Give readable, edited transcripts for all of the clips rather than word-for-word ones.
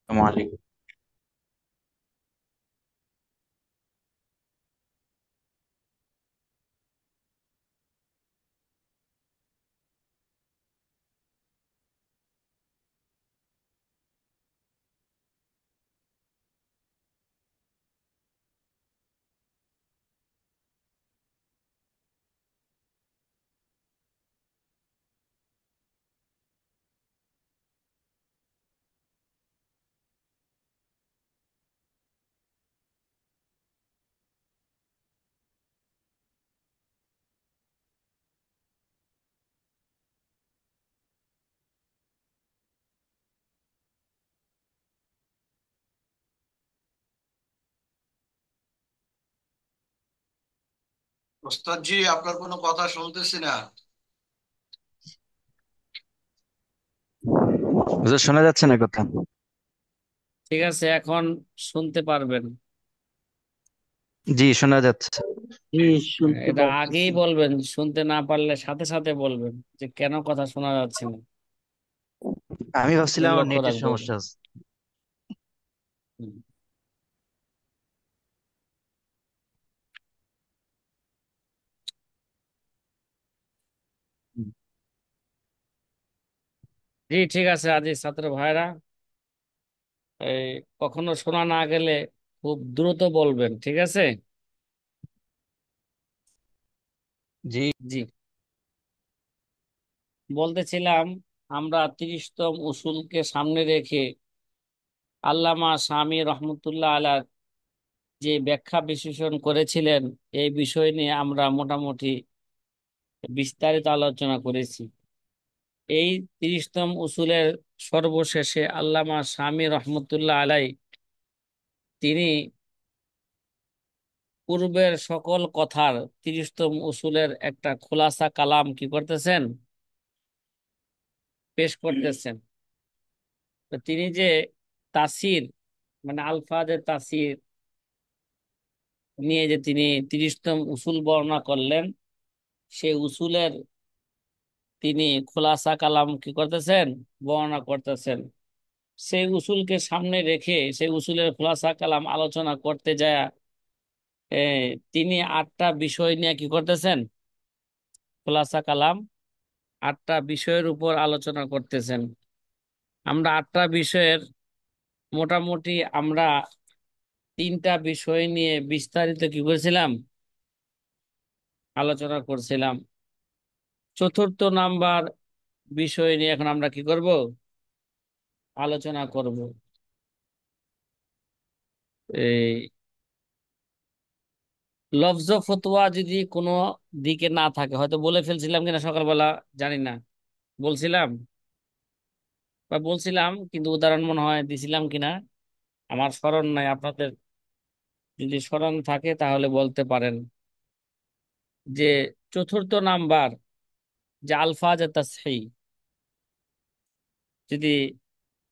আসসালামু আলাইকুম। ওস্তাদ জি, আপনার কোনো কথা শুনতেছি না। হুজুর, শোনা যাচ্ছে না কথা? ঠিক আছে, এখন শুনতে পারবেন। জি, শোনা যাচ্ছে। জি, শুনতে এটা আগেই পারতেছি। বলবেন, শুনতে না পারলে সাথে সাথে বলবেন যে কেন কথা শোনা যাচ্ছে না। আমি এই ভাবছিলাম আমার লক্ষ্য নেটের রাখবেন। সমস্যা আছে। হুম। হুম। জি, ঠিক আছে আজি ছাত্র ভাইরা, এই কখনো শোনা না গেলে খুব দ্রুত বলবেন, ঠিক আছে? জি। জি, বলতেছিলাম আমরা 30তম উসুলকে সামনে রেখে আল্লামা শামী রহমতুল্লাহ আলাহ যে ব্যাখ্যা বিশ্লেষণ করেছিলেন, এই বিষয় নিয়ে আমরা মোটামুটি বিস্তারিত আলোচনা করেছি। এই 30তম উসুলের সর্বশেষে আল্লামা শামী রহমতুল্লাহ আলাই তিনি পূর্বের সকল কথার 30তম উসুলের একটা খোলাসা কালাম কি করতেছেন, পেশ করতেছেন। তো তিনি যে তাসির মানে আলফাজের তাসির নিয়ে যে তিনি 30তম উসুল বর্ণনা করলেন, সেই উসুলের তিনি খোলাসা কালাম কি করতেছেন, বর্ণনা করতেছেন। সেই উসুলকে সামনে রেখে সেই উসুলের খোলাসা কালাম আলোচনা করতে যায় তিনি 8টা বিষয় নিয়ে কি করতেছেন, খোলাসা কালাম 8টা বিষয়ের উপর আলোচনা করতেছেন। আমরা 8টা বিষয়ের মোটামুটি আমরা 3টা বিষয় নিয়ে বিস্তারিত কি করেছিলাম, আলোচনা করছিলাম। চতুর্থ নাম্বার বিষয় নিয়ে এখন আমরা কি করব, আলোচনা করব। এই লফজ ফতোয়া যদি কোনো দিকে না থাকে, হয়তো বলে ফেলছিলাম কিনা সকালবেলা, জানি না, বলছিলাম বা বলছিলাম কিন্তু উদাহরণ মনে হয় দিছিলাম কিনা আমার স্মরণ নাই। আপনাদের যদি স্মরণ থাকে তাহলে বলতে পারেন যে চতুর্থ নাম্বার যে আলফাজ তাসহিহ, যদি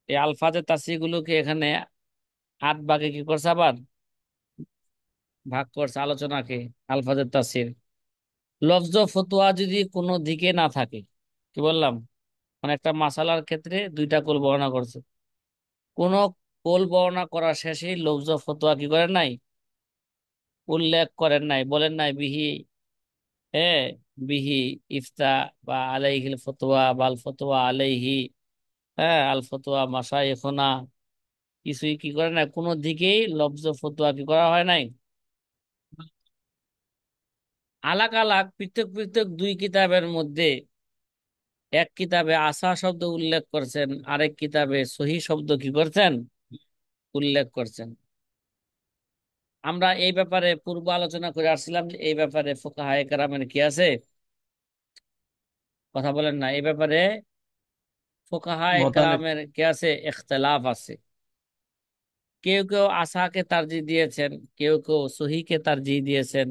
এই আলফাজে তাসহিহ গুলোকে এখানে 8 ভাগে কি করছে, আবার ভাগ করছে আলোচনাকে। আলফাজের তাসহিহ লফজ ফতোয়া যদি কোনো দিকে না থাকে, কি বললাম, মানে একটা মাসালার ক্ষেত্রে 2টা কুল বর্ণনা করছে, কোন কুল বর্ণনা করার শেষে লফজ ফতোয়া কি করেন নাই, উল্লেখ করেন নাই, বলেন নাই বিহি, হ্যাঁ, বিহি ইফতা বা আলাইহিল ফতোয়া বা আল ফতোয়া আলাইহি, হ্যাঁ, আল ফতোয়া মাশাইখুনা, কিছুই কি করে না, কোনো দিকেই লফজ ফতোয়া কি করা হয় নাই। আলাগ আলাগ পৃথক পৃথক 2 কিতাবের মধ্যে এক কিতাবে আসা শব্দ উল্লেখ করছেন, আরেক কিতাবে সহি শব্দ কি করছেন, উল্লেখ করছেন। আমরা এই ব্যাপারে পূর্ব আলোচনা করে আসছিলাম যে এই ব্যাপারে ফুকাহায়ে কেরামের কি আছে, কথা বলেন না, এই ব্যাপারে ফুকাহায়ে মতানৈক্য। কেরামের কি আছে, ইখতিলাফ আছে। কেউ কেউ আসাকে তারজিহ দিয়েছেন, কেউ কেউ সহিকে তারজিহ দিয়েছেন,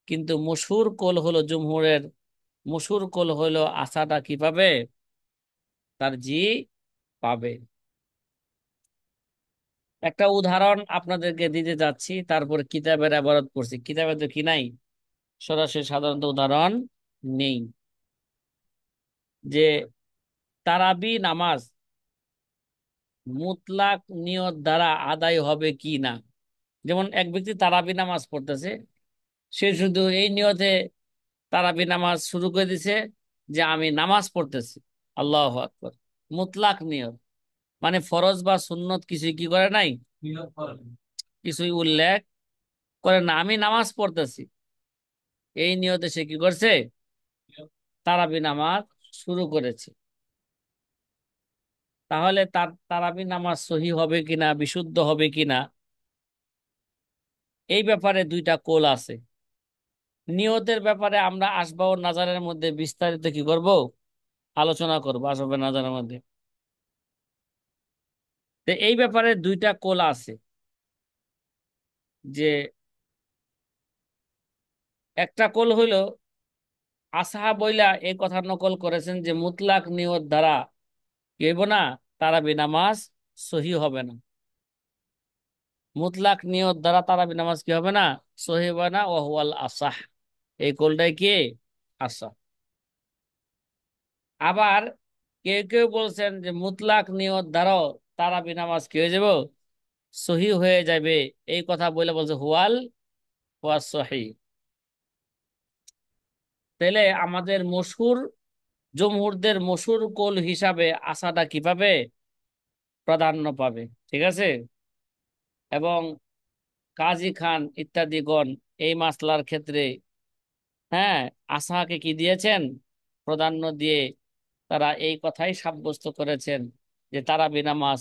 কিন্তু মশহুর কল হলো জুমহুরের, মশহুর কল হলো আসাটা কি পাবে, তারজিহ পাবে। একটা উদাহরণ আপনাদেরকে দিতে যাচ্ছি, তারপর কিতাবের ইবারত পড়ছি, কিতাবে তো কি নাই, সরাসরি সাধারণত উদাহরণ নেই। যে তারাবি নামাজ মুতলাক নিয়ত দ্বারা আদায় হবে কি না। যেমন এক ব্যক্তি তারাবি নামাজ পড়তেছে, সে শুধু এই নিয়তে তারাবি নামাজ শুরু করে দিছে যে আমি নামাজ পড়তেছি, আল্লাহু আকবার, মুতলাক নিয়ত, মানে ফরজ বা সুন্নত কিছুই কি করে নাই, কিছুই উল্লেখ করে না, আমি নামাজ পড়তেছি, এই নিয়তে সে কি করছে, তারাবি নামাজ শুরু করেছে। তাহলে তার তারাবি নামাজ সহি হবে কিনা, বিশুদ্ধ হবে কিনা, এই ব্যাপারে দুইটা কোল আছে। নিয়তের ব্যাপারে আমরা আসবাব নাজারের মধ্যে বিস্তারিত কি করব, আলোচনা করবো আসবাব নাজারের মধ্যে। তো এই ব্যাপারে দুইটা কোল আছে, যে একটা কোল হইল আসাহা বইলা এই কথা নকল করেছেন যে মুতলাক নিয়ত দ্বারা কি হইব না, তারাবি নামাজ সহি হবে না। মুতলাক নিয়ত দ্বারা তারাবি নামাজ কি হবে না, সহি হবে না, ওয়াহুয়াল আসাহ, এই কোলটাই কি আসাহ। আবার কেউ কেউ বলছেন যে মুতলাক নিয়ত দ্বারাও তারাবি নামাজ কি হয়ে যাব, সহি হয়ে যাবে, এই কথা বলে বলছে হুয়াল হুয়া সহি। তাহলে আমাদের মশহুর, জমহুরদের মশহুর কোল হিসাবে আসাটা কি পাবে, প্রাধান্য পাবে। ঠিক আছে। এবং কাজী খান ইত্যাদিগণ এই মাসলার ক্ষেত্রে, হ্যাঁ, আসাকে কি দিয়েছেন, প্রাধান্য দিয়ে তারা এই কথাই সাব্যস্ত করেছেন যে তারাবি নামাজ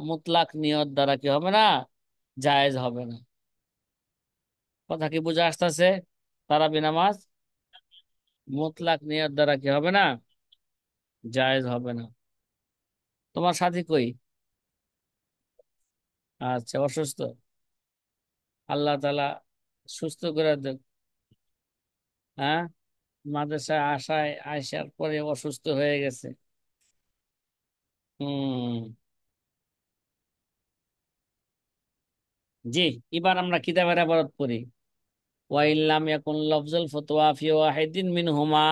মুতলাক নিয়ত দ্বারা কি হবে না, জায়েজ হবে না। কথা কি বুঝে আসতেছে, তারাবি নামাজ মুতলাক নিয়ত দ্বারা কি হবে না, জায়েজ হবে না। তোমার সাথী কই? আচ্ছা, অসুস্থ, আল্লাহ তাআলা সুস্থ করে দেন। হ্যাঁ, মাদ্রাসায় আসার পরে অসুস্থ হয়ে গেছে। হুম। জি, এবার আমরা কিতাবের ইবারত করি। ওয়াইল্লাম ইয়াকুন লফজুল ফতোয়া ফি ওয়াহিদিন মিনহুমা,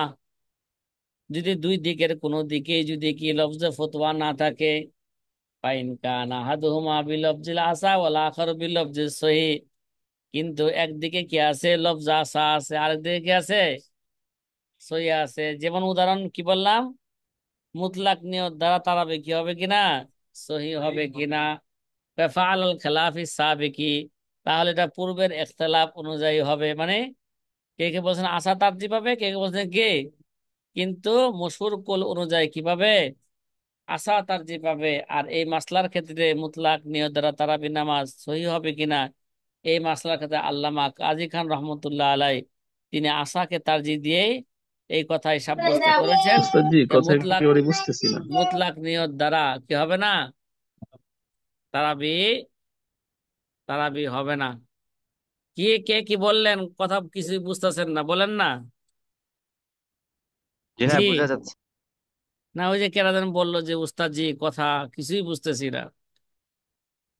যদি দুই দিকের কোনো দিকেই যদি কি লফজে ফতোয়া না থাকে, ফাইন কানা আহাদুহুমা বিলফজিল আসা ওয়াল আখারু বিলফজিস সহি, কিন্তু একদিকে কি আছে, লফজ আসা আছে, আরেকদিকে কি আছে, সহি আছে। যেমন উদাহরণ কি বললাম, মুতলাক নিয়ত দ্বারা তারাবি কি হবে কিনা, সহি হবে কিনা। ফাআল আল খেলাফি সাবিকি, তাহলে এটা পূর্বের ইখতিলাফ অনুযায়ী হবে, মানে কে কে বলছেন আসা তারজি পাবে, কে কে বলছেন কে, কিন্তু মশহুর কুল অনুযায়ী কি পাবে, আসা তারজি পাবে। আর এই মাসলার ক্ষেত্রে মুতলাক নিয়ত দ্বারা তারাবি নামাজ সহি হবে কিনা, এই মাসলার ক্ষেত্রে আল্লামা কাজী খান রহমতুল্লাহ আলাই তিনি আশাকে তারজি দিয়ে এই কথাই সাব্যস্ত করেছেন ওস্তাদ জি, যে কথা মুতলাক একেবারে বুঝতেছি না। মুতলাক নিয়ত দ্বারা কি হবে না, তারাবি তারাবি হবে না। কে কে কি বললেন, কথা কিছুই বুঝতেছেন না, বলেন না। জি না, জি, বোঝা যাচ্ছে। না ওই যে কেরাদান বললো যে উস্তাদ জি কথা কিছুই বুঝতেছি না।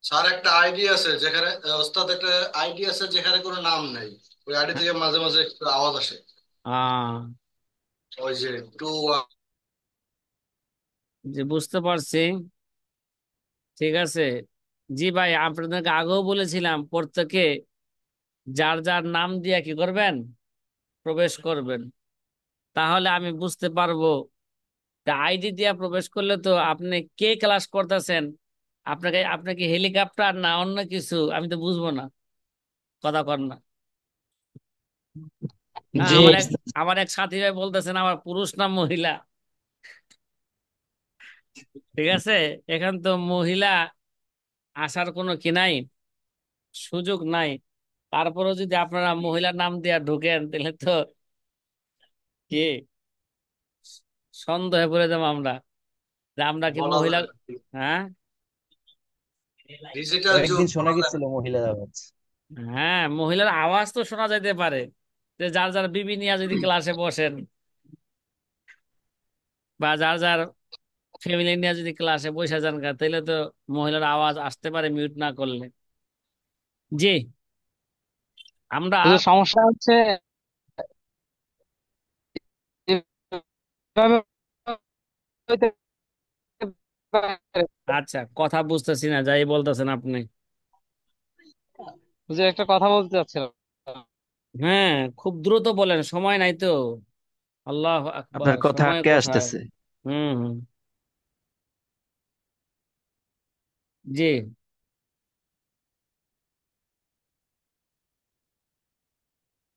স্যার একটা আইডি আছে যেখানে ওস্তাদ একটা আইডি আছে যেখানে কোনো নাম নেই, ওই আইডি থেকে মাঝে মাঝে একটু আওয়াজ আসে। আহ ওই যে টু। যে বুঝতে পারছি, ঠিক আছে। জি ভাই, আপনাদেরকে আগেও বলেছিলাম প্রত্যেকে যার যার নাম দিয়ে কি করবেন, প্রবেশ করবেন, তাহলে আমি বুঝতে পারবো। আইডি দিয়ে প্রবেশ করলে তো আপনি কে ক্লাস করতেছেন, আপনাকে হেলিকপ্টার না অন্য কিছু, আমি তো বুঝবো না, কথা কর না। হ্যাঁ, জি আমার এক সাথী ভাই বলতেছেন আমার পুরুষ না মহিলা, ঠিক আছে। এখান তো মহিলা আসার কোনো কি নাই, সুযোগ নাই। তারপরেও যদি আপনারা মহিলার নাম দিয়ে ঢুকেন তাহলে তো কি সন্দেহে পড়ে যাবো আমরা, যে আমরা কি বলা মহিলা। যায় না, হ্যাঁ, ডিজিটাল যুগ কয়েকদিন শোনা বলা যায় গেছিল মহিলার আওয়াজ। হ্যাঁ, মহিলার আওয়াজ তো শোনা যাইতে পারে, যে যার যার বিবি নিয়ে যদি ক্লাসে বসেন, বা যার যার ফ্যামিলি নিয়ে যদি ক্লাসে বসে যান তাহলে তো মহিলার আওয়াজ আসতে পারে মিউট না করলে। জি, আমরা শুধু সমস্যা হচ্ছে এভাবে হইতে আচ্ছা, কথা বুঝতেছি না, যাই বলতেছেন আপনি। যে একটা কথা বলতে চাচ্ছিলাম। হ্যাঁ, খুব দ্রুত বলেন, সময় নাই তো। আল্লাহ আকবার, আপনার কথা সময় আটকে কোথায়? আসতেছে। হুম হুম। জি।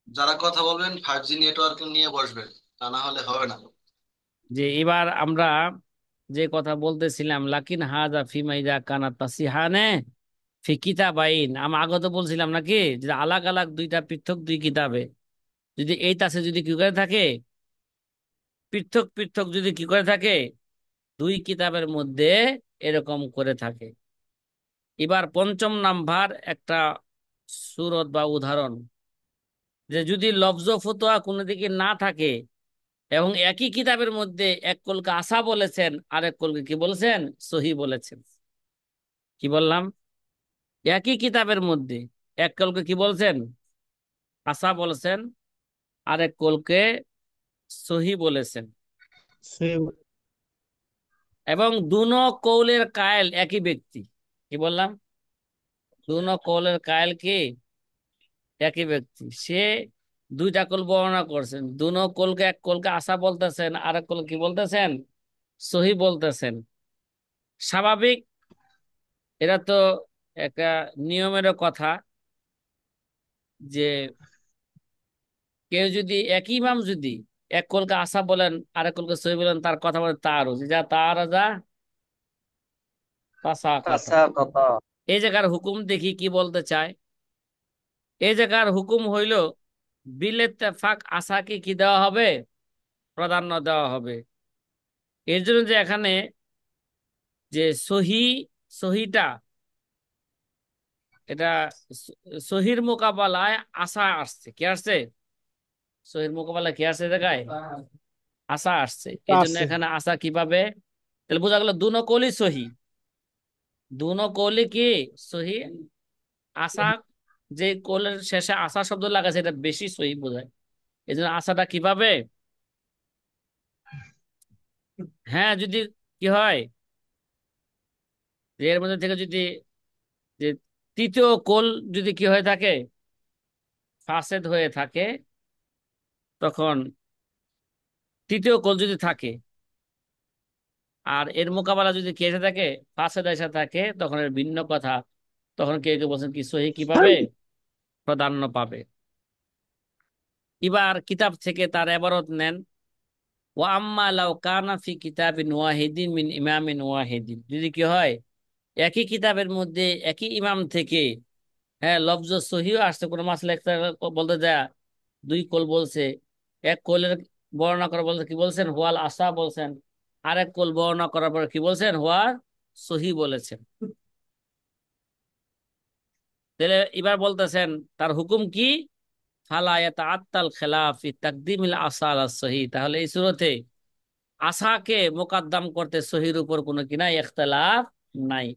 যারা কথা বলবেন 5G নেটওয়ার্ক নিয়ে বসবেন, তা না হলে হবে না। জি, এবার আমরা যে কথা বলতেছিলাম, লাকিন হাজা ফিমা ইযা কানা তাসিহানে ফি কিতাবাইন, আমি আগত বলছিলাম নাকি, যে আলাগ আলাগ দুইটা পৃথক দুই কিতাবে, যদি এই তাসে যদি কি করে থাকে, পৃথক পৃথক যদি কি করে থাকে, দুই কিতাবের মধ্যে এরকম করে থাকে। এবার পঞ্চম নাম্বার একটা সূরত বা উদাহরণ, যে যদি লফজ ফতোয়া কোনো দিকে না থাকে এবং একই কিতাবের মধ্যে এক কলকে আসা বলেছেন, আরেক কলকে কি বলেছেন, সহি বলেছেন। কি বললাম? একই কিতাবের মধ্যে এক কলকে কি বলছেন, আসা বলেছেন, আরেক কলকে সহি বলেছেন। এবং দুনো কৌলের কায়েল একই ব্যক্তি। কি বললাম? দুনো কৌলের কায়েল কি একই ব্যক্তি, সে দুইটা কল বর্ণনা করছেন, দুনো কলকে, এক কলকে আসা বলতেছেন, আরেক কল কি বলতেছেন, সহি বলতেছেন। স্বাভাবিক, এটা তো একটা নিয়মেরও কথা, যে কেউ যদি একই ইমাম যদি এক কলকে আসা বলেন, আরেক কলকে সহি বলেন, তার কথা বলে তার যা তার যা তাসা কথা। কাঁচা কথা। এই জায়গার হুকুম দেখি কি বলতে চায়। এই জায়গার হুকুম হইল বিল ইত্তেফাক আসাকে কি দেওয়া হবে, প্রাধান্য দেওয়া হবে। এর জন্য যে এখানে যে সহি, সহিটা, এটা সহির মোকাবেলায় আসা আসছে, কি আসছে, সহির মোকাবেলায় কি আসছে, এই জায়গায় আসা আসছে। এই জন্য আছে। এখানে আসা কিভাবে, তাহলে বোঝা গেল দুনো কৌলি সহি, দুনো কৌলি কি সহি। আসা, যে কৌলের শেষে আসা শব্দ লাগাছে এটা বেশি সহি বোঝায়। এই জন্য আসাটা কিভাবে, হ্যাঁ, যদি কি হয়, যে এর মধ্যে থেকে যদি যে তৃতীয় কোল যদি কি হয়ে থাকে, ফাসেদ হয়ে থাকে, তখন তৃতীয় কোল যদি থাকে আর এর মোকাবেলা যদি কি এসে থাকে, ফাসেদ এসে থাকে, তখন এর ভিন্ন কথা। তখন কেউ কেউ বলছেন কি সহি কি পাবে, প্রাধান্য পাবে। এবার কিতাব থেকে তার এবারত নেন, ও আম্মা লাউ কানা ফি কিতাবিন ওয়াহিদিন মিন ইমামিন ওয়াহিদিন, যদি কি হয় একই কিতাবের মধ্যে একই ইমাম থেকে, হ্যাঁ, লফজ সহিও আসছে, কোনো মাসলা একটা বলতে যায় দুই কোল বলছে, এক কোলের বর্ণনা করে বলতে কি বলছেন, হুয়াল আসা বলছেন, আরেক কোল বর্ণনা করার পরে কি বলছেন, হুয়া সহি বলেছেন। তাহলে এবার বলতেছেন তার হুকুম কি, ফালা ইয়াতাআত্তাল খিলাফ ফি তাকদিমিল আসা আলা সহি, তাহলে এই সূরতে আসাকে মোকাদ্দাম করতে সহির উপর কোনো কি নাই, ইখতিলাফ নাই।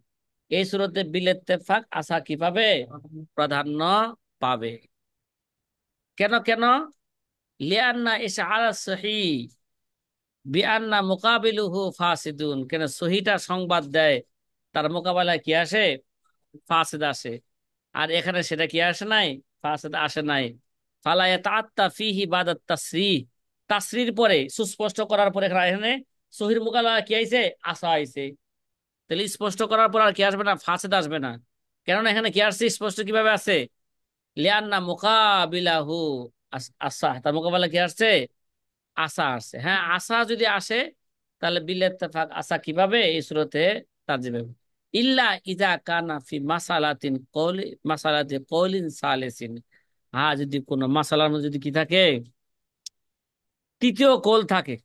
এই সূরতে বিল ইত্তেফাক আসা কি পাবে, প্রাধান্য পাবে। কেন কেন? লিআন্না ইশআরা সহি বিআন্না মুকাবিলুহু ফাসিদুন, কেন সহিটা সংবাদ দেয় তার মোকাবেলায় কি আসে, ফাসিদ আসে। আর এখানে সেটা কি আসে নাই, ফাসিদ আসে নাই। ফালা ইয়াতাআত্তা ফিহি বাদা তাসরিহ, তাসরির পরে সুস্পষ্ট করার পরে এখানে সহির মোকাবেলা কি আইছে, আসা আইছে। তাহলে স্পষ্ট করার পর আর কি আসবে না, ফাসিদ আসবে না। কেননা এখানে কি আসছে, স্পষ্ট কিভাবে আছে, লিআন্না মুকাবিলাহু আসা, তার মোকাবেলা কি আসছে, আসা আসছে। হ্যাঁ, আসা যদি আসে তাহলে বিল ইত্তেফাক আসা কিভাবে, এই সূরতে তারজিমে ইল্লা ইজা কানা ফি মাসালাতিন কওলি, মাসালাতি কওলিন সালিসিন, হ্যাঁ, যদি কোনো মাসালার মধ্যে যদি কি থাকে, তৃতীয় কোল থাকে,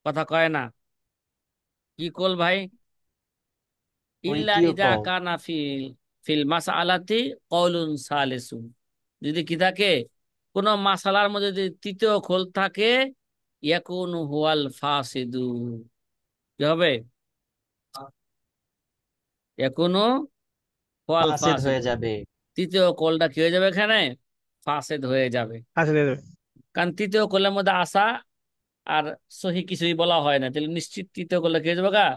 কথা কয় না, কি কোল ভাই, ইল্লা তৃতীয় ইজা কল। কানা ফিল ফিল মাসালাতি কওলুন সালিসুন, যদি কি থাকে কোন মাসালার মধ্যে যদি তৃতীয় কোল থাকে, ইয়াকুনু হুয়াল ফাসিদু, কি হবে, এখনো ফল ফাসেদ ফাসেদ, হয়ে যাবে। তৃতীয় কলটা কি হয়ে যাবে এখানে, ফাসেদ হয়ে যাবে। আছে দিয়ে দেবে। কারণ তৃতীয় কলের মধ্যে আসা আর সহি কিছুই বলা হয় না, তাহলে নিশ্চিত তৃতীয় কলে কি হয়ে যাবে গা,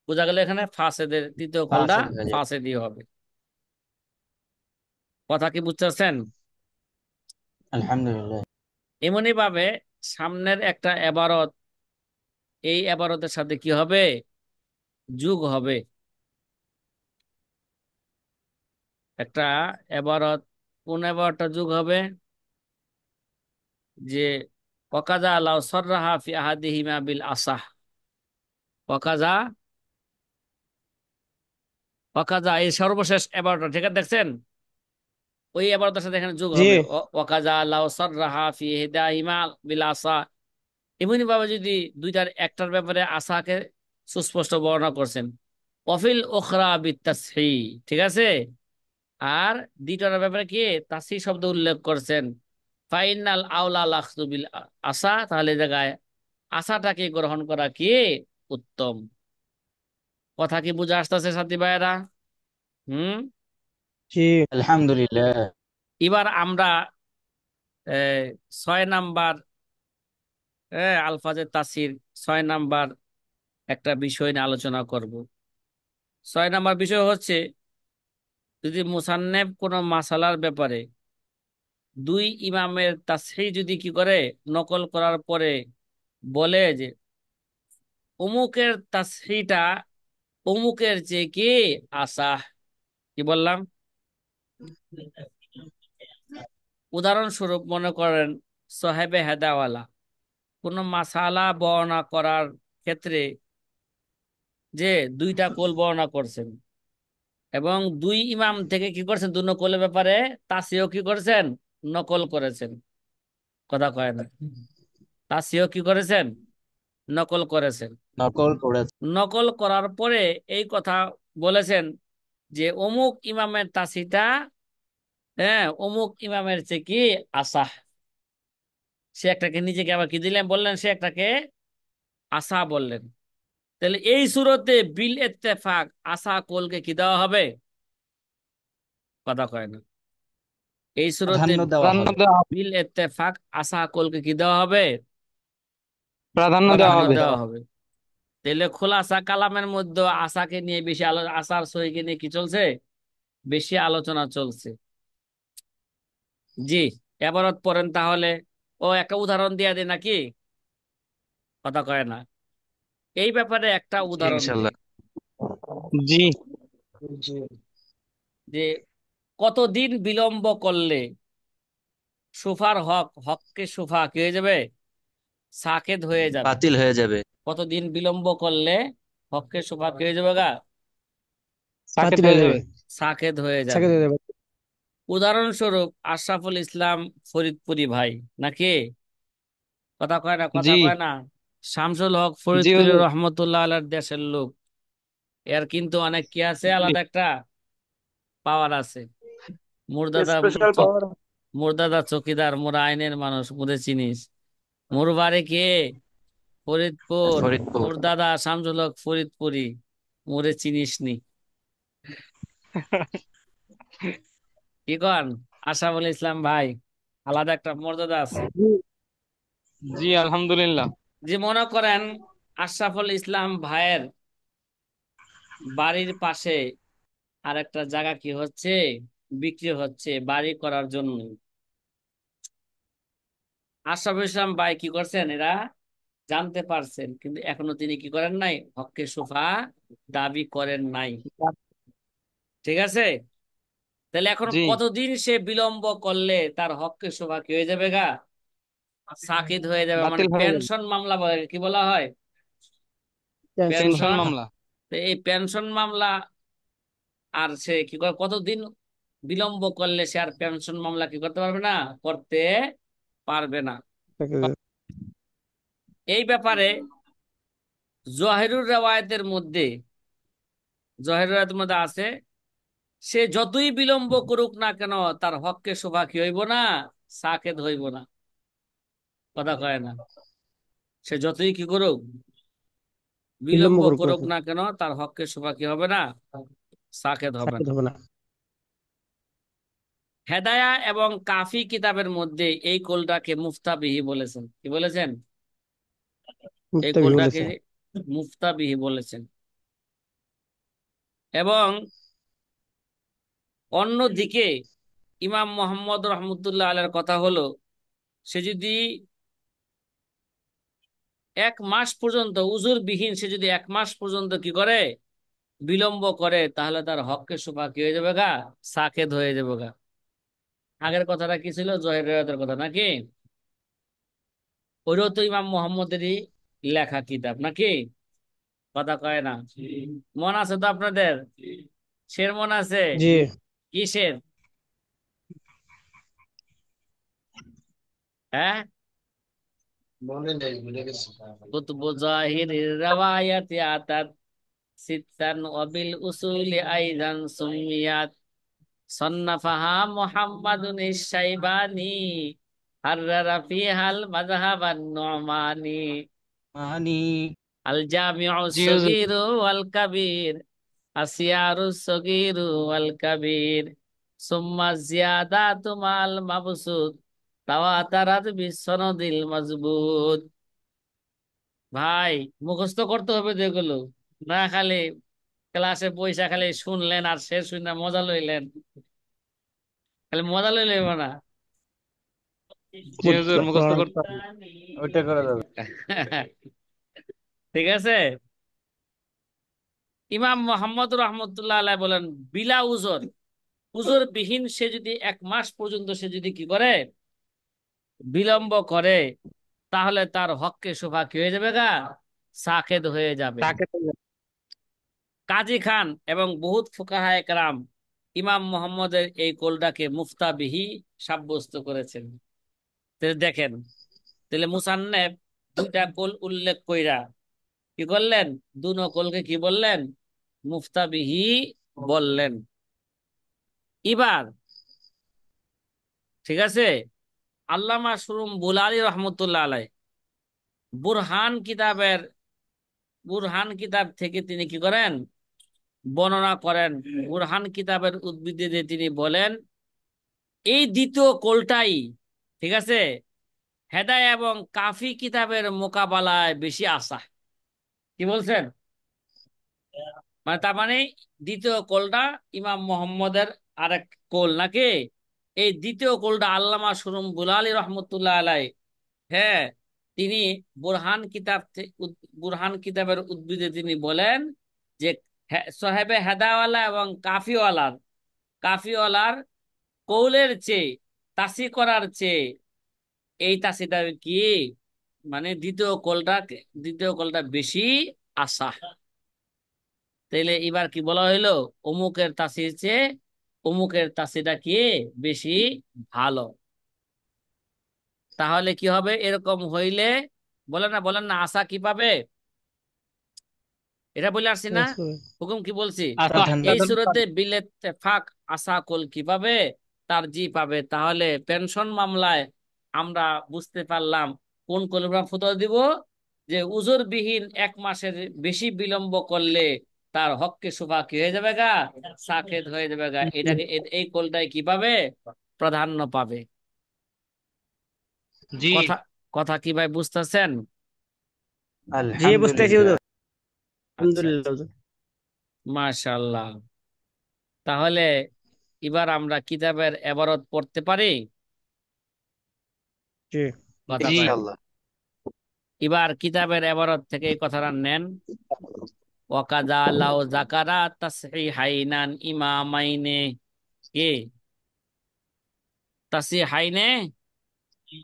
বোঝা গেল এখানে ফাসেদের তৃতীয় কলটা ফাসেদ হয়ে যাবে। ফাসেদি হবে। কথা কি বুঝতে পারছেন? আলহামদুলিল্লাহ। এমনি ভাবে সামনের একটা এবারত এই এবারতের সাথে কি হবে? যোগ হবে। একটা এবারত কোন এবারতটা যোগ হবে? যে ওয়াকাজা লাউ সররাহা ফি আহাদিহিমা বিল আসাহ। ওয়াকাজা ওয়াকাজা এই সর্বশেষ এবারটা, ঠিক আছে দেখছেন? ওই এবারটার সাথে এখানে যোগ জি হবে ওয়াকাজা লাউ সররাহা ফি ইহদাহিমা বিল আসা। এমনি ভাবে যদি দুইটার একটার ব্যাপারে আসাকে সুস্পষ্ট বর্ণনা করছেন, অফিল ওখরা বিত্তাসহি, ঠিক আছে? আর দ্বিতীয়টার ব্যাপারে কি তাসহি শব্দ উল্লেখ করছেন, ফাইনাল আউলা লাখযু বিল আসা, তাহলে এই জায়গায় আসাটাকে গ্রহণ করা কি উত্তম। কথা কি বুঝে আসতেছে সাথী ভাইয়েরা? হুম। জি আলহামদুলিল্লাহ। এবার আমরা আহ, 6 নাম্বার আলফাজের তাসির 6 নাম্বার একটা বিষয় নিয়ে আলোচনা করব। 6 নাম্বার বিষয় হচ্ছে, যদি মুসান্নেফ কোনো মাসালার ব্যাপারে দুই ইমামের তাসহিহ যদি কি করে নকল করার পরে বলে যে অমুকের তাসহিহটা অমুকের চেয়ে কি আসাহ। কি বললাম? উদাহরণস্বরূপ মনে করেন সাহেবে হেদাওয়ালা কোন মাসালা বর্ণনা করার ক্ষেত্রে যে দুইটা কোল বর্ণনা করছেন এবং দুই ইমাম থেকে কি করছেন, দুই নকলের ব্যাপারে তাসিও কি করেছেন, নকল করেছেন। কথা কয় না? তাসিও কি করেছেন, নকল করেছেন। নকল করেছে। নকল করার পরে এই কথা বলেছেন যে অমুক ইমামের তাসিটা অমুক ইমামের চেয়ে কি আসাহ। সে একটাকে নিজেকে আবার কি দিলেন, বললেন সে একটাকে আসা বললেন। তাহলে এই সুরতে বিল ইত্তেফাক আসা কোলকে কি দেওয়া হবে? কথা কয় না? এই সুরতে প্রাধান্য দেওয়া প্রাধান্য হবে। দেওয়া হবে। বিল ইত্তেফাক আসা কোলকে কি দেওয়া হবে? প্রাধান্য দেওয়া প্রাধান্য প্রাধান্য হবে। দেওয়া দেওয়া হবে। হবে। তাহলে খোলাসা কালামের মধ্যে আশাকে নিয়ে বেশি আশার সহিকে নিয়ে কি চলছে? বেশি আলোচনা চলছে। জি, এবারত পড়েন তাহলে। ও একটা উদাহরণ দিয়ে দিই নাকি? কথা কয় না? এই ব্যাপারে একটা জি উদাহরণ ইনশাল্লাহ। দিই জি যে কতদিন বিলম্ব করলে সুফার হককে সুফা কি হয়ে যাবে? সাকেত হয়ে যাবে। বাতিল হয়ে যাবে। কতদিন বিলম্ব করলে হককে সুফা কি হয়ে যাবে গা? সাকেত বাতিল হয়ে হয়ে যাবে। যাবে। সাকেত হয়ে যাবে। সাকেত হয়ে যাবে। উদাহরণস্বরূপ আশরাফুল ইসলাম ফরিদপুরি ভাই নাকি? কথা কয় না? কথা জি কয় না? শামসুল হক জি ফরিদপুরি হুজুর। রহমতুল্লাহ আলার দেশের লোক। এর কিন্তু অনেক কি আছে, জি আলাদা একটা পাওয়ার আছে। মুরদাদা স্পেশাল চক পাওয়ার। মুরদাদা চকিদার, মোরা আইনের মানুষ, মুরে চিনিস। মোর বাড়ি কে? ফরিদপুর। ফরিদপুর। মোর দাদা শামসুল হক ফরিদপুরি, মোরে চিনিস নি। কি কন আশরাফুল ইসলাম ভাই? আলাদা একটা মর্যাদা আছে। জি জি আলহামদুলিল্লাহ। যে মনে করেন আশরাফুল ইসলাম ভাইয়ের বাড়ির পাশে আর একটা জায়গা কি হচ্ছে, বিক্রি হচ্ছে বাড়ি করার জন্য। আশরাফুল ইসলাম ভাই কি করছেন, এরা জানতে পারছেন, কিন্তু এখনো তিনি কি করেন নাই, হককে সোফা দাবি করেন নাই। ঠিক আছে? তাহলে এখন জি কতদিন সে বিলম্ব করলে তার হককে সোফা কি হয়ে যাবে গা? সাকিদ হয়ে যাবে। মানে বাতিল হয়ে যাবে। পেনশন মামলা বলে, কি বলা হয়? Pension pension. মামলা। তো এই পেনশন মামলা আর সে কি করে, কতদিন বিলম্ব করলে সে আর পেনশন মামলা কি করতে পারবে না, করতে পারবে না। এই ব্যাপারে জহিরুর রেওয়ায়েতের মধ্যে জহিরুর রেওয়ায়েতের মধ্যে আছে, সে যতই বিলম্ব করুক না কেন তার হককে শোভা কি হইব না, সাকেত হইব না। কথা কয় না? সে যতই কি করুক, বিলম্ব বিলম্ব করুক না করুক কেন, না কেন, তার হককে শোভা কি হবে না, সাকেত হবে সাকেত না। হবে না। হেদায়া এবং কাফি কিতাবের মধ্যে এই কোলটাকে মুফতাবিহি বলেছেন। কি বলেছেন? এই মুত্তাবি কোলটাকে বলেছে। মুফতাবিহি বলেছেন। এবং অন্যদিকে ইমাম মোহাম্মদ রহমতুল্লাহ আলাইহির কথা হলো, সে যদি 1 মাস পর্যন্ত উজুর বিহীন, সে যদি 1 মাস পর্যন্ত কি করে, বিলম্ব করে, তাহলে তার হককে সুফা কি হয়ে যাবে গা, সাকেত হয়ে যাবে গা। আগের কথাটা কি ছিল? জহির রেওয়াতের কথা নাকি? ওইটাও তো ইমাম মোহাম্মদেরই লেখা কিতাব নাকি? কথা কয় না? মন আছে তো আপনাদের? শের মন আছে? জি। কিসের? হ্যাঁ, মনে নেই, ভুলে গেছি। কুতুবু জাহিরির রাওয়ায়াতি আতাত সিত্তান ওয়াবিল উসুলি আইদান সুমিয়াত সন্নাফাহা মুহাম্মাদুন ইশ-শাইবানি হাররারা ফিহাল মাযহাবান নুমানি মানি। আল জামিউস জি হুজুর। সগীর ওয়াল কাবীর আসিয়ারুস সগীর ওয়াল কাবীর সুম্মা জিয়াদাতু মাল মাবসুত তাওয়াতারাত বিসনদিল মাজবুত। ভাই, মুখস্থ করতে হবে যেগুলো, না খালি ক্লাসে পয়সা খালি শুনলেন আর শেষ শুনে মজা লইলেন, খালি মজা লইলেন না। জি হুজুর, মুখস্থ করতে ওইটা করা যাবে। ঠিক আছে। ইমাম মোহাম্মদ রহমতুল্লাহ আলাইহি বলেন, বিলা উজর, উজর বিহীন সে যদি 1 মাস পর্যন্ত সে যদি কি করে, বিলম্ব করে, তাহলে তার হককে শোভা কি হয়ে যাবে গা, সাকেদ হয়ে যাবে। তাকে তো কাজী খান এবং বহুত ফুকাহায়ে কেরাম ইমাম মোহাম্মদের এই কলটাকে মুফতাবিহি সাব্যস্ত করেছেন। তাহলে দেখেন, তাহলে মুসান্নেফ 2টা কল উল্লেখ কইরা কি করলেন, দুনো কলকে কি বললেন, মুফতাবিহি বললেন। এবার ঠিক আছে, আল্লামা সুরুম বুলালি রহমতুল্লাহ আলাই বুরহান কিতাবের, বুরহান কিতাব থেকে তিনি কি করেন, বর্ণনা করেন। বুরহান কিতাবের উদ্ভিদে তিনি বলেন, এই দ্বিতীয় কলটাই ঠিক আছে হেদায়া এবং কাফি কিতাবের মোকাবেলায় বেশি আশা। কি বলছেন? মানে তার মানে দ্বিতীয় কোলটা ইমাম মোহাম্মদের আরেক কোল নাকি? এই দ্বিতীয় কোলটা আল্লামা সুরুম বুলালি রহমতুল্লাহ আলাই, হ্যাঁ, তিনি বুরহান কিতাবের উদ্ভিদে তিনি বলেন যে সাহেবে হেদাওয়ালা এবং কাফিওয়ালার কৌলের চেয়ে, তাসি করার চেয়ে এই তাসিটা কি, মানে দ্বিতীয় কোলটা বেশি আশা। তাইলে এবার কি বলা হইলো, অমুকের তাসির চেয়ে অমুকের তাসিটা কি বেশি ভালো। তাহলে কি হবে? এরকম হইলে বলেন না আশা কি পাবে? এটা বলে আসছি না? হুকুম কি বলছি? আশা প্রাধান্য। এই সুরতে বিলেত্তেফাক আশা কল কি পাবে, তার জি পাবে। তাহলে পেনশন মামলায় আমরা বুঝতে পারলাম কোন কলমা ফতোয়া দিব, যে উজুরবিহীন 1 মাসের বেশি বিলম্ব করলে তার হককে শোভা কি হয়ে যাবে গা, সাকেত হয়ে যাবে গা। এটাকে এই কলটাই কি পাবে, প্রাধান্য পাবে। জি কথা কথা কি ভাই বুঝতেছেন? জি, বুঝতেছি হুজুর। আলহামদুলিল্লাহ। আচ্ছা আলহামদুলিল্লাহ আচ্ছা, হুজুর। মাশাআল্লাহ। তাহলে এবার আমরা কিতাবের এবারত পড়তে পারি। জি। কথা জি কয় না। ইনশাআল্লাহ। এবার কিতাবের এবারত থেকে এই কথাটা নেন। ওয়াকাদা লাউ যাকারা তাসহিহাইনান ইমামাইনে, কি তাসহিহাইনে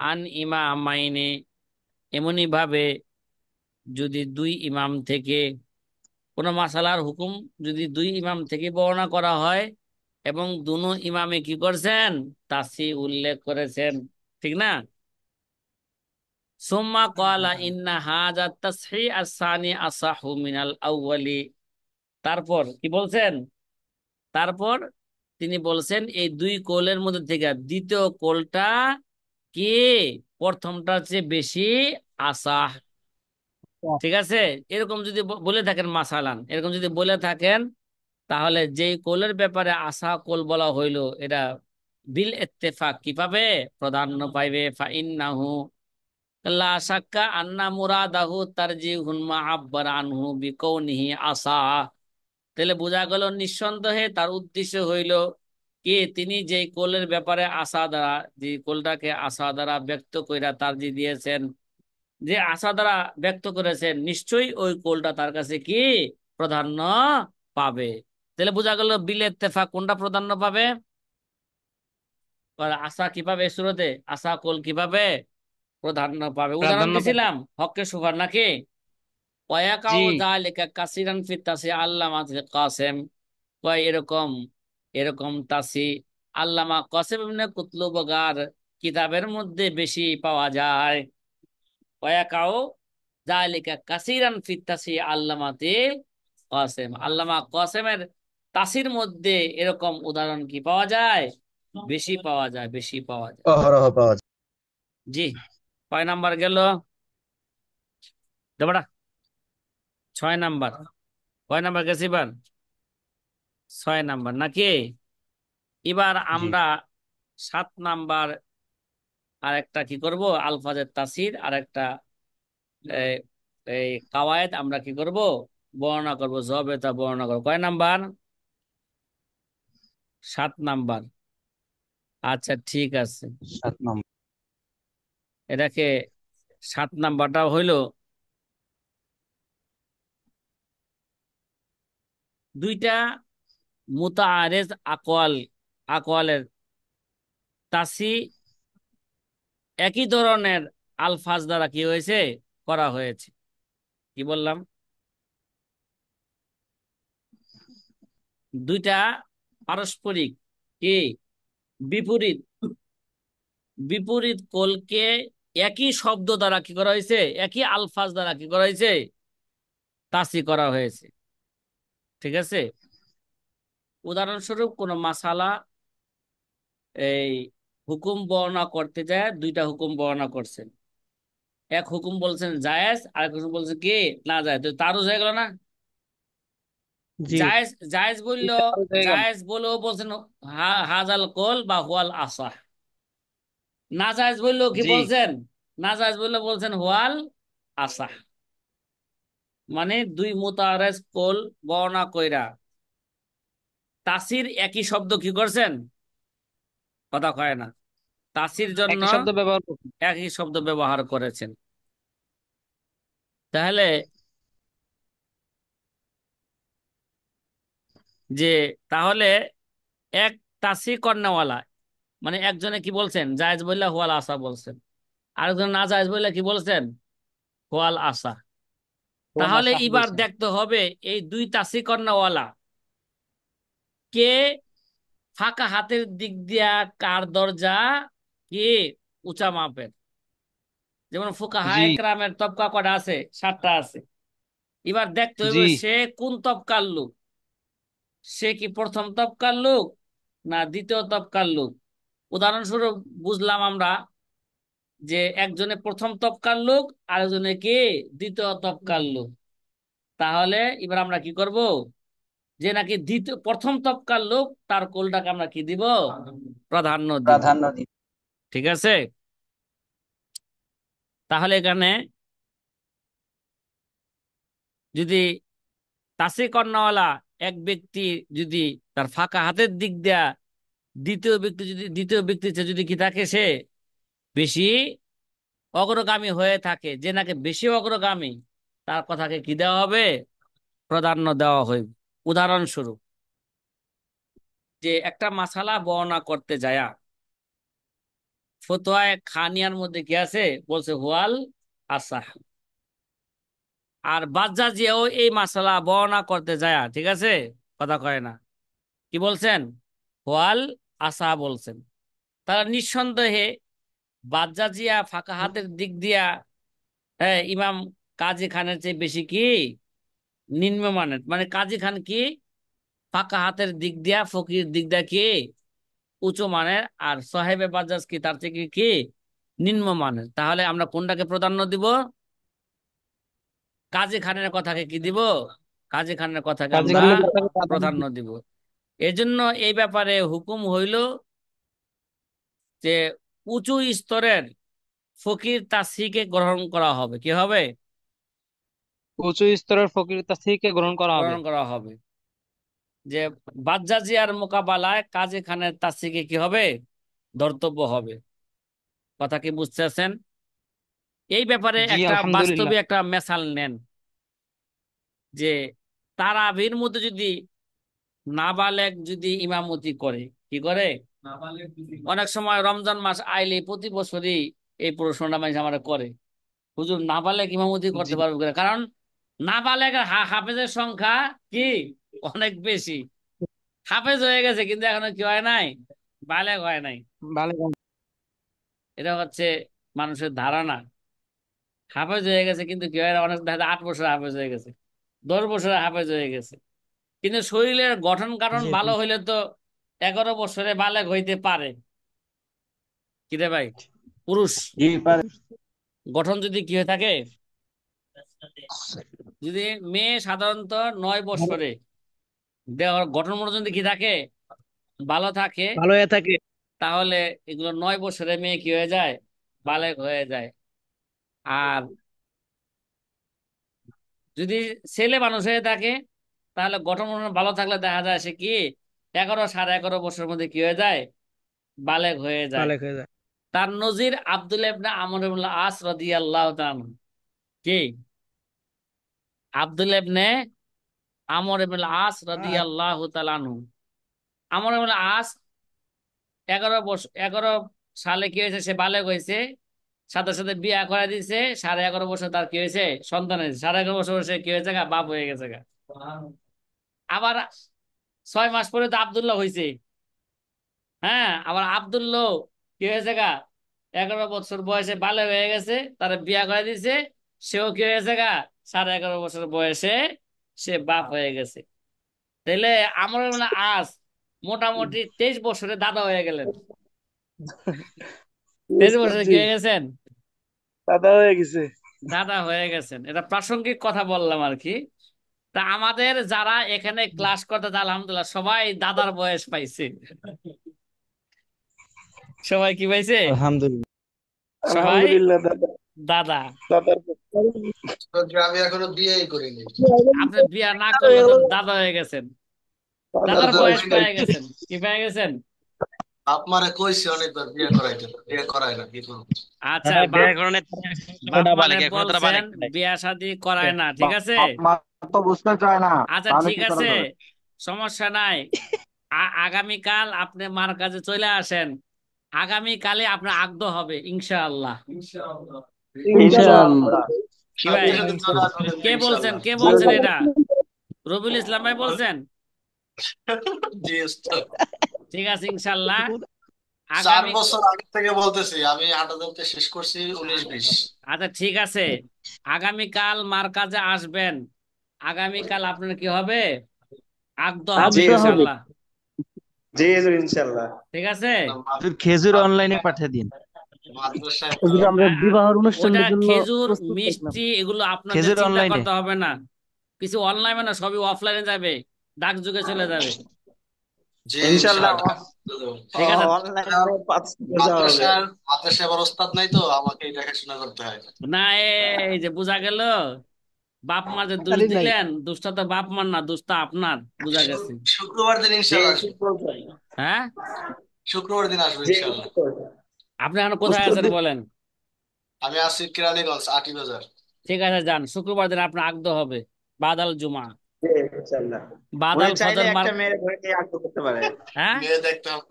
আন ইমামাইনে, এমনি ভাবে যদি 2 ইমাম থেকে কোন মাসালার হুকুম যদি 2 ইমাম থেকে বর্ণনা করা হয় এবং দুনো ইমামে কি করছেন, তাসি উল্লেখ করেছেন, ঠিক না? সুম্মা ক্বালা ইন্না হাযা তাসহিহ আস-সানি আসাহু মিনাল আউয়ালি। তারপর কি বলছেন? তারপর তিনি বলছেন এই 2 কোলের মধ্যে থেকে দ্বিতীয় কোলটা কি প্রথমটার চেয়ে বেশি আসাহ। ঠিক আছে, এরকম যদি বলে থাকেন, মাসালান এরকম যদি বলে থাকেন, তাহলে যেই কোলের ব্যাপারে আশা কোল বলা হইলো, এটা বিল ইত্তেফাক কি পাবে, প্রাধান্য পাইবে। ফাইন্নাহু লা শাক্কা আন্না মুরাদাহু তারজিহুন মা আব্বার আনহু বিকাউনিহি আসা। তাহলে বোঝা গেল নিঃসন্দেহে তার উদ্দেশ্য হইল কি, তিনি যে কোলের ব্যাপারে আশা দ্বারা, যে কোলটাকে আশা দ্বারা ব্যক্ত কইরা তার যে দিয়েছেন, যে আশা দ্বারা ব্যক্ত করেছেন, নিশ্চয়ই ওই কোলটা তার কাছে কি প্রাধান্য পাবে। তাহলে বোঝা গেল বিল ইত্তেফাক কোনটা প্রাধান্য পাবে? আশা কি পাবে? শুরুতে আশা কোল কিভাবে প্রাধান্য পাবে? উদাহরণ প্রাধান্য পাবে। দিছিলাম হককে সুফার নাকি? জি ওয়াকাউ যালিকা কাসিরান ফি তাসি আল্লামাতুল কাসেম। কয় এরকম এরকম তাসি আল্লামা কাসেম ইবনে কুতলুবগার কিতাবের মধ্যে বেশি পাওয়া যায়। ওয়াকাউ যালিকা কাসিরান ফি তাসি আল্লামাতিল কাসেম। আল্লামা কাসেমের তাসির মধ্যে এরকম উদাহরণ কি পাওয়া যায়? বেশি পাওয়া যায়, বেশি পাওয়া যায়। অহরহ পাওয়া যায়। জি, কয় নাম্বার গেল? দেবড়া 6 নাম্বার। কয় নাম্বার গেছে এবার? 6 নাম্বার নাকি? এবার জি। আমরা 7 নাম্বার আর একটা কি করব, আলফাজের তাসির আর একটা এই এই কাওয়ায়েদ আমরা কি করব, বর্ণনা করব, জবে তা বর্ণনা করব। কয় নাম্বার? 7 নাম্বার। আচ্ছা ঠিক আছে, 7 নম্বর। এটাকে 7 নাম্বারটা হইল দুইটা মুতাআরিজ আকওয়ালের তাসি একই ধরনের আলফাজ দ্বারা কি হয়েছে, করা হয়েছে। কি বললাম? দুইটা পারস্পরিক কি বিপরীত বিপরীত কোলকে একই শব্দ দ্বারা কি করা হয়েছে, একই আলফাজ দ্বারা কি করা হয়েছে, তাসি করা হয়েছে। ঠিক আছে? উদাহরণস্বরূপ কোন মাসালা এই হুকুম বর্ণনা করতে যায়, দুইটা হুকুম বর্ণনা করছেন। এক হুকুম বলছেন জায়েজ, আরেক হুকুম বলছেন কি না জায়েজ, তো তারও হয়ে গেল না? জি জায়েজ জায়েজ বললো, হয়ে গেল। জায়েজ বলেও বলছেন হাজাল কোল বা হুয়াল আসাহ। নাজায়েজ বললেও কি জি বলছেন? নাজায়েজ বললে বলছেন হুয়াল আসাহ। মানে দুই মুতাআরিজ কোল বর্ণনা কইরা তাসির একই শব্দ কি করছেন, কথা কয় না, তাসির জন্য একই শব্দ ব্যবহার করছি। একই শব্দ ব্যবহার করেছেন। তাহলে যে তাহলে এক তাসি কর্নেওয়ালা, মানে একজনে কি বলছেন জায়েজ বললে হুয়াল আসা বলছেন, আরেকজন না জায়েজ বললে কি বলছেন, হুয়াল আসা। ওয়ালা তাহলে শাহ এবার বলছেন। দেখতে হবে এই দুই তাসি কর্নেওয়ালা কে ফাঁকা হাতের দিক দিয়া কার দরজা কি উঁচা মাপের। যেমন ফুকাহা জি একরামের তবকা কটা আছে? 7টা আছে। এবার দেখতে জি হইবে সে কোন তবকার লোক। সে কি প্রথম তবকার লোক না দ্বিতীয় তবকার লোক? উদাহরণস্বরূপ বুঝলাম আমরা যে একজনে প্রথম তবকার লোক, আরেকজনে কি দ্বিতীয় তবকার লোক। তাহলে এবার আমরা কি করব, যে নাকি দ্বিতীয় প্রথম তবকার লোক তার কোলটাকে আমরা কি দিব, প্রাধান্য দিব। প্রাধান্য দিন। ঠিক আছে? তাহলে এখানে যদি তাসি কর্ণওয়ালা এক ব্যক্তি যদি তার ফাঁকা হাতের দিক দেয়া দ্বিতীয় ব্যক্তি চেয়ে যদি কি থাকে, সে বেশি অগ্রগামী হয়ে থাকে, যে নাকি বেশি অগ্রগামী, তার কথাকে কি দেওয়া হবে, প্রাধান্য দেওয়া হইবে। উদাহরণস্বরূপ যে একটা মাসালা বর্ণনা করতে যায়া ফতোয়ায়ে খানিয়ার মধ্যে কি আছে, বলছে হুয়াল আসাহ। আর বাজ্জাজিয়াও এই মাসালা বর্ণনা করতে যায়, ঠিক আছে, কথা কয় না, কি বলছেন, হুয়াল আসা বলছেন। তারা নিঃসন্দেহে বাজ্জাজিয়া ফাঁকা হাতের দিক দিয়া, হ্যাঁ, ইমাম কাজী খানের চেয়ে বেশি কি নিম্নমানের, মানে কাজী খান কি ফাঁকা হাতের দিক দিয়া, ফকির দিক দিয়া কি উঁচু মানের, আর সাহেবে বাজ্জাজ কি তার থেকে কি নিম্নমানের। তাহলে আমরা কোনটাকে প্রাধান্য দিব? কাজী খানের কথাকে কি দিব, কাজী খানের কথাকে কাজী আমরা খানের কথাকে প্রাধান্য প্রাধান্য দিই। দিব। এজন্য এই ব্যাপারে হুকুম হইল যে উঁচু স্তরের ফকির তাসিকে গ্রহণ করা হবে। কি হবে? উঁচু স্তরের ফকির তাসিকে গ্রহণ করা হবে। গ্রহণ করা হবে। যে বাজ্জাজিয়ার মোকাবেলায় কাজী খানের তাসিকে কি হবে, ধর্তব্য হবে। কথা কি বুঝতেছেন? এই ব্যাপারে জি একটা আলহামদুলিল্লাহ। বাস্তবে একটা মেসাল নেন যে তারাবির মধ্যে যদি নাবালেগ যদি ইমামতি করে, কি করে, অনেক সময় রমজান মাস আইলে প্রতি বছরই এই প্রশ্নটা মানুষ আমার করে, হুজুর নাবালেগ ইমামতি জি করতে পারবে কিনা? কারণ নাবালেগের হাফেজের সংখ্যা কি অনেক বেশি। হাফেজ হয়ে গেছে কিন্তু এখনো কি হয় নাই, বালেগ হয় নাই। ভালো। এটা হচ্ছে মানুষের ধারণা। হাফেজ হয়ে গেছে কিন্তু কি হয় না, অনেক দেখা যায় 8 বছর হাফেজ হয়ে গেছে, 10 বছরে হাফেজ হয়ে গেছে। কিন্তু শরীরের গঠন কাঠন জি জি ভালো হইলে তো 11 বছরে বালেগ হইতে পারে। কি রে ভাই, পুরুষ জি পারে। গঠন যদি কি হয়ে থাকে, যদি মেয়ে সাধারণত 9 বছরে দেহর গঠন মনে যদি কি থাকে, ভালো থাকে, ভালো হয়ে থাকে। তাহলে এগুলো 9 বছরে মেয়ে কি হয়ে যায়, বালেগ হয়ে যায়। আর যদি ছেলে মানুষ হয়ে থাকে, তাহলে গঠন মনে ভালো থাকলে দেখা যায় সে কি 11 সাড়ে 11 বছরের মধ্যে কি হয়ে যায়, বালেগ হয়ে যায়। ভালো হয়ে যায়। তার নজির আব্দুল্লাহ ইবনে আমর ইবনে আস রাদিয়াল্লাহু তাআলা আনহু। কি, আব্দুল্লাহ ইবনে আমর ইবনে আস আর রাদিয়াল্লাহু তাআলা আনহু। আমর ইবনে আস 11 বছর, 11 সালে কি হয়েছে, সে বালেগ হয়েছে, সাথে সাথে বিয়ে করে দিয়েছে। সাড়ে 11 বছর তার কি হয়েছে, সন্তান হয়েছে। সাড়ে 11 বছর সে কি হয়েছে গা, বাপ হয়ে গেছে গা। আবার 6 মাস পরে তো আব্দুল্লাহ হয়েছে। হ্যাঁ, আবার আব্দুল্লাহ কি হয়েছে গা, 11 বছর বয়সে বালে হয়ে গেছে, তার বিয়া করে দিয়েছে। সেও কি হয়েছে গা, সাড়ে 11 বছর বয়সে সে বাপ হয়ে গেছে। তাইলে আমার মানে আজ মোটামুটি 23 বছরে দাদা হয়ে গেলেন। 23 বছরে কি জি হয়ে গেছেন, দাদা হয়ে গেছে। দাদা হয়ে গেছেন। এটা প্রাসঙ্গিক কথা বললাম আর কি। তা আমাদের যারা এখানে ক্লাস করতে, আলহামদুলিল্লাহ সবাই দাদার বয়স পাইছে। সবাই কি পাইছে, আলহামদুলিল্লাহ। সবাই আলহামদুলিল্লাহ দাদা। দাদা। দাদার তো যে আমি এখনো বিয়েই করিনি। আপনি বিয়া না হয়ে করলে তো গেল। দাদা হয়ে গেছেন, দাদার দাদা বয়স হই নাই। পেয়ে গেছেন। কি পেয়ে গেছেন? আপনারে কইছি অনেকবার বিয়ে করাইতে, বিয়ে করায় না, কি করবো? আচ্ছা, হ্যাঁ বাপ, ব্যাকরণে বাপ মানে বালেক এখনো তারা বলছেন বালেক নাই। বিয়া শাদী করায় না, ঠিক আছে। বাপ মা তো বুঝতে চায় না, আচ্ছা তাহলে ঠিক কি করা আছে, যাবে? সমস্যা নাই। আগামীকাল আপনি মার কাছে চলে আসেন। আগামীকালে আপনার আগদ হবে ইনশাআল্লাহ। ইনশাআল্লাহ। ইনশাআল্লাহ। কি ভাই, সাথে সাথে দোয়া করেন কে বলছেন, ইনশাআল্লাহ। কে বলছেন এটা? রবিউল ইসলাম ভাই বলছেন? জি উস্তাদ। ঠিক আছে ইনশাআল্লাহ। 4 আগামী, বছর আগে থেকে বলতেছি, আমি হাঁটা চলতে শেষ করছি 19-20। আচ্ছা ঠিক আছে, আগামীকাল মার কাছে আসবেন। আগামীকাল আপনার কি হবে, আগদ হবে আসতে হবে। ইনশাআল্লাহ। জি জি ইনশাআল্লাহ। ঠিক আছে। না, তুই খেজুর অনলাইনে পাঠিয়ে দিন। মাদ্রাসায় তো হুজুর, আমরা বিবাহের ওটা অনুষ্ঠানের জন্য খেজুর প্রস্তুত থাকলাম। মিষ্টি এগুলো আপনাদের খেজুর চিন্তা অনলাইনে। করতে হবে না। কিছু অনলাইনে না, সবই অফলাইনে যাবে, ডাক যুগে চলে যাবে। জি ইনশাআল্লাহ ইনশাআল্লাহ। ঠিক আছে। অনলাইনে 5 যাওয়া হবে। মাদ্রাসায় আবার ওস্তাদ নাই তো, আমাকে দেখাশোনা করতে হয়। না, এই যে বোঝা গেল, বাপ মা যে দোষ খালি নাই। দিলেন, দোষটা তো বাপ মার না, দোষটা আপনার, বুঝা গেছে। শুক্রবার দিন জি ইনশাআল্লাহ ঠিক আসবো। বলছেন। হ্যাঁ, শুক্রবার দিন আসবো জি ইনশাআল্লাহ। ঠিক বলছেন। আপনি এখন কোথায় প্রস্তুত আছেন দিন। বলেন? আমি আছি কেরানীগঞ্জ, আটি বাজার। ঠিক আছে, যান, শুক্রবার দিন আপনার আগদ হবে, বাদাল জুমা, জি ইনশাআল্লাহ। উনি বাদাল চাইলে ফজর মার। একটা মেয়ের ঘরে নিয়ে আগ্রহ করতে পারে। হ্যাঁ, মেয়ে দেখতে হবে।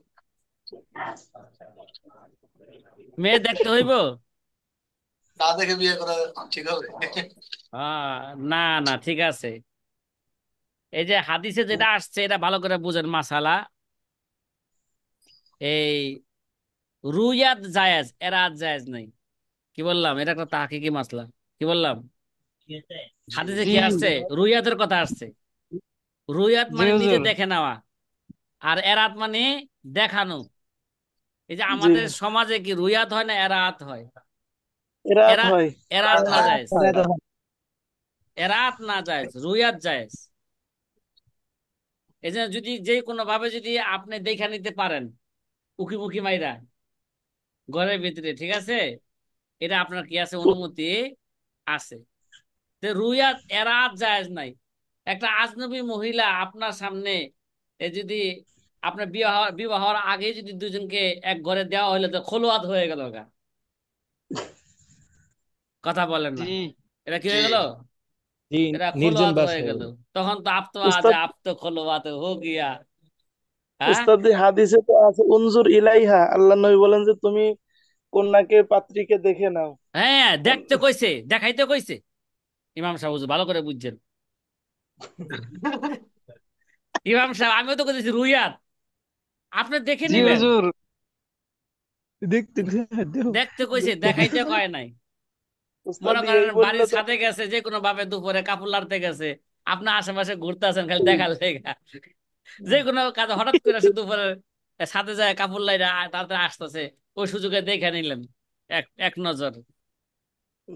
মেয়ে দেখতে হইব। তা দেখে বিয়ে করা ঠিক হবে? না না, ঠিক আছে। এই যে হাদিসে যেটা আসছে এটা ভালো করে বুঝেন মাসালা। এই রুয়াত জায়েজ, এরাত জায়েজ নাই। কি বললাম, এটা একটা তাহকিকি মাসলা। কি বললাম, জি হাদিসে জি কি আসছে, রুয়াতের কথা আসছে। রুয়াত জি মানে নিজে হুজুর। দেখে নেওয়া, আর এরাত মানে দেখানো। এই যে জি আমাদের সমাজে কি রুয়াত হয় না এরাত হয়? রাত এরা, হয়। এরাত না হ্যাঁ, জায়েজ, এরাত না জায়েজ, রুয়াত জায়েজ। এই যে যদি যে কোনো ভাবে যদি আপনি দেখে নিতে পারেন, উকি মুখি মাইরা ঘরের ভিতরে, ঠিক আছে, এটা আপনার কি আছে, অনুমতি আছে। তো রুয়াত এরাত জায়েজ নাই। একটা আজনবী মহিলা আপনার সামনে এই যদি আপনার বিবাহ হওয়ার আগে যদি দুজনকে এক ঘরে দেওয়া হইলে তো খোলোয়াত হয়ে গেল গা। কথা বলেন না, জি এটা কি জি হয়ে গেল? জি, এটা নির্জন খোলোয়াত বাস হয়ে হয়ে গেল। গেল। তখন তো আপ তো আজ উস্তাদ আপ তো খোলোয়াত হো গিয়া। হ্যাঁ, উস্তাদ হাদিসে তো আছে উনজুর ইলাইহা, আল্লাহ নবী বলেন যে তুমি কন্যাকে পাত্রীকে দেখে নাও। হ্যাঁ, দেখতে কইছে, দেখাইতে কইছে। ইমাম সাহেব হুজুর ভালো করে বুঝছেন। ইমাম সাহেব আমিও তো কইতেছি রুইয়াত, আপনি দেখে জি নিবেন। হুজুর। দেখতে দেখতে কইছে, দেখাইতে কয় নাই। মনে উস্তাদ করেন এই বললে বাড়ির তো ছাদে গেছে, যে কোনো ভাবে দুপুরে কাপড় লাড়তে গেছে, আপনার আশেপাশে ঘুরতে আছেন খালি দেখার লেগা। যে কোনো কাজ হঠাৎ করে আসে দুপুরে ছাদে যায় কাপড় লাইরা তাড়াতাড়ি আসতেছে, ওই সুযোগে দেখে নিলেন এক এক নজর।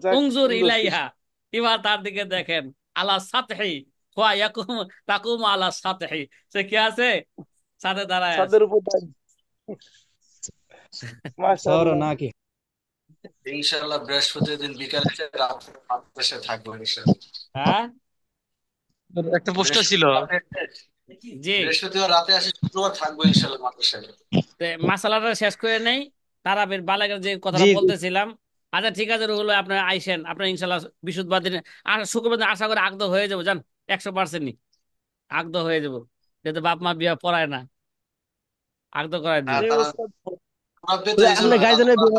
যাক উংজুর সুন্দর ইলাইহা, এবার তার দিকে দেখেন। আলা সাতহি ওয়া ইয়াকুম তাকুম আলা সাতহি, সে কি আছে? ছাদে দাঁড়ায় আছে। ছাদের উপর দাঁড়িয়ে। সরো মাশাআল্লাহ। নাকি? ইনশাল্লাহ বৃহস্পতির দিন বিকালে রাতে বাংলাদেশে থাকবো ইনশাল্লাহ। হ্যাঁ, একটা প্রশ্ন ছিল। জি। বৃহস্পতিবার রাতে আসি, শুক্রবার থাকবো ইনশাল্লাহ বাংলাদেশে। তে মাসালাটা শেষ করে নেই, তারাবির বালাগের যে জি কথাটা জি। বলতেছিলাম। আচ্ছা ঠিক আছে রুহুল ভাই, আপনার আইসেন, আপনার ইনশাল্লাহ বৃহস্পতিবার দিনে আর শুক্রবার দিন আশা করে আগদ হয়ে যাবো, জান 100%ই আগদ হয়ে যাবো। যেহেতু বাপ মা বিয়া পড়ায় না, আগদ করাই হ্যাঁ, দিব। জি তারা উস্তাদ। আপনি তো এই আপনি গাইজনে জন্য